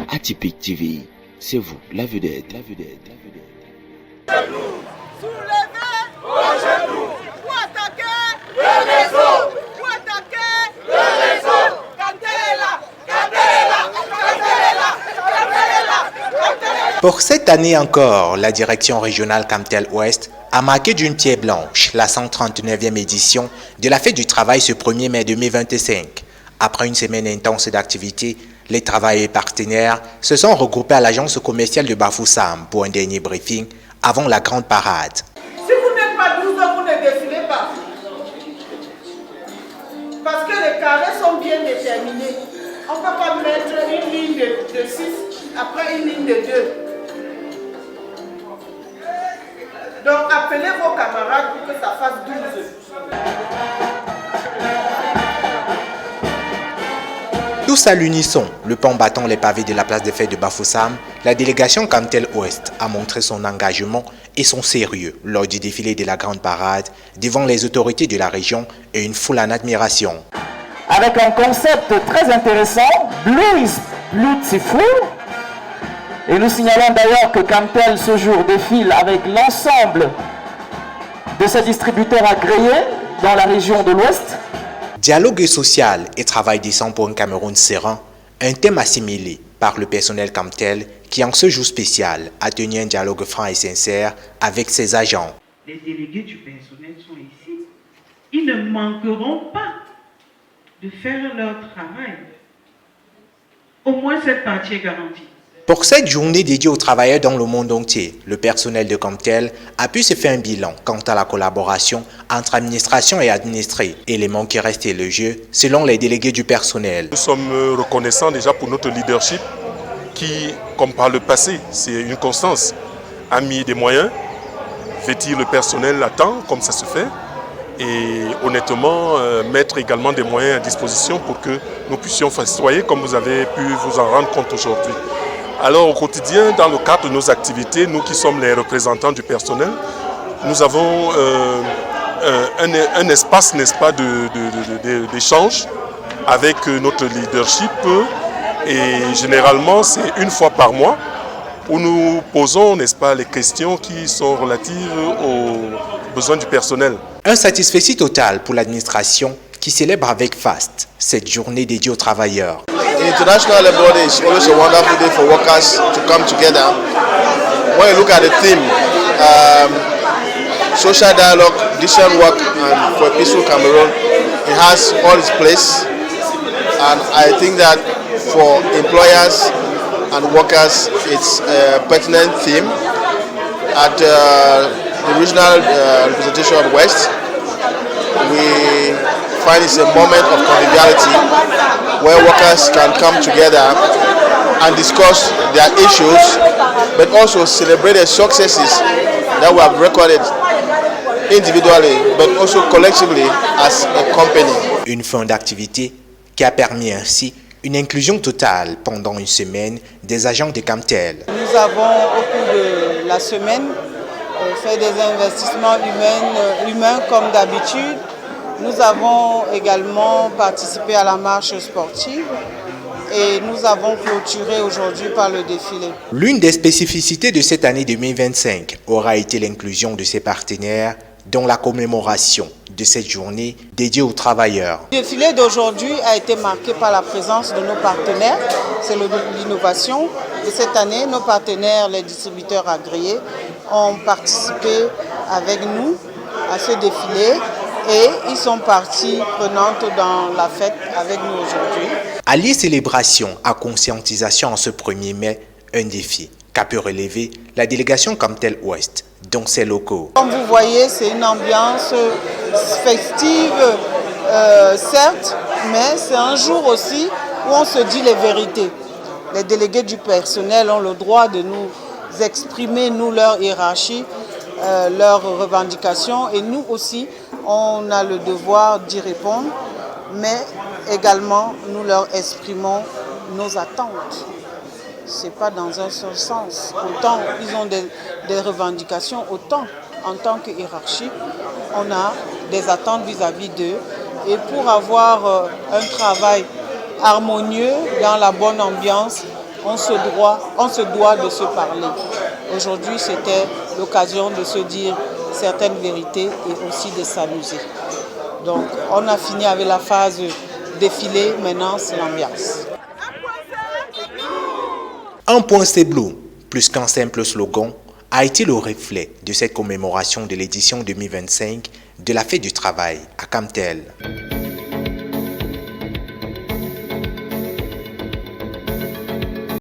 Atypique TV, c'est vous, la vedette. Soulevez vos genoux pour attaquer le réseau. Pour cette année encore, la direction régionale Camtel Ouest a marqué d'une pierre blanche la 139e édition de la Fête du Travail ce 1er mai 2025. Après une semaine intense d'activité, les travailleurs et partenaires se sont regroupés à l'agence commerciale de Bafoussam pour un dernier briefing avant la grande parade. Si vous n'êtes pas 12 heures, vous ne défilez pas. Parce que les carrés sont bien déterminés. On ne peut pas mettre une ligne de 6 après une ligne de 2. Donc appelez vos camarades pour que ça fasse 12. Tous à l'unisson, le pont battant les pavés de la place des fêtes de Bafoussam, la délégation Camtel Ouest a montré son engagement et son sérieux lors du défilé de la grande parade devant les autorités de la région et une foule en admiration. Avec un concept très intéressant, Blue is Beautiful. Et nous signalons d'ailleurs que Camtel ce jour défile avec l'ensemble de ses distributeurs agréés dans la région de l'Ouest. Dialogue social et travail décent pour un Cameroun serein, un thème assimilé par le personnel Camtel qui en ce jour spécial a tenu un dialogue franc et sincère avec ses agents. Les délégués du personnel sont ici. Ils ne manqueront pas de faire leur travail. Au moins cette partie est garantie. Pour cette journée dédiée aux travailleurs dans le monde entier, le personnel de Camtel a pu se faire un bilan quant à la collaboration entre administration et administrés, élément qui restait le jeu selon les délégués du personnel. Nous sommes reconnaissants déjà pour notre leadership qui, comme par le passé, c'est une constance, a mis des moyens, vêtir le personnel à temps comme ça se fait et honnêtement mettre également des moyens à disposition pour que nous puissions festoyer comme vous avez pu vous en rendre compte aujourd'hui. Alors au quotidien, dans le cadre de nos activités, nous qui sommes les représentants du personnel, nous avons un espace, n'est-ce pas, d'échange avec notre leadership et généralement c'est une fois par mois où nous posons, n'est-ce pas, les questions qui sont relatives aux besoins du personnel. Un satisfecit total pour l'administration qui célèbre avec faste cette journée dédiée aux travailleurs. International Labour Day is always a wonderful day for workers to come together. When you look at the theme, social dialogue, decent work, and for a peaceful Cameroon, it has all its place. And I think that for employers and workers, it's a pertinent theme. At the regional representation of West, we find it's a moment of conviviality where workers can come together and discuss their issues, but also celebrate the successes that we have recorded individually, but also collectively as a company. Une fin d'activité qui a permis ainsi une inclusion totale pendant une semaine des agents de Camtel. Nous avons au cours de la semaine fait des investissements humains comme d'habitude. Nous avons également participé à la marche sportive et nous avons clôturé aujourd'hui par le défilé. L'une des spécificités de cette année 2025 aura été l'inclusion de ses partenaires dans la commémoration de cette journée dédiée aux travailleurs. Le défilé d'aujourd'hui a été marqué par la présence de nos partenaires, c'est l'innovation. Et cette année, nos partenaires, les distributeurs agréés, ont participé avec nous à ce défilé. Et ils sont partie prenante dans la fête avec nous aujourd'hui. Allier célébration à conscientisation en ce 1er mai, un défi qu'a pu relever la délégation Camtel Ouest dans ses locaux. Comme vous voyez, c'est une ambiance festive, certes, mais c'est un jour aussi où on se dit les vérités. Les délégués du personnel ont le droit de nous exprimer, nous, leur hiérarchie, leurs revendications et nous aussi, on a le devoir d'y répondre, mais également nous leur exprimons nos attentes. Ce n'est pas dans un seul sens. Autant ils ont des revendications, autant en tant que hiérarchie, on a des attentes vis-à-vis d'eux. Et pour avoir un travail harmonieux, dans la bonne ambiance, on se doit de se parler. Aujourd'hui, c'était l'occasion de se dire certaines vérités et aussi de s'amuser. Donc, on a fini avec la phase défilé, maintenant c'est l'ambiance. Un point c'est Blue, plus qu'un simple slogan, a été le reflet de cette commémoration de l'édition 2025 de la Fête du Travail à Camtel.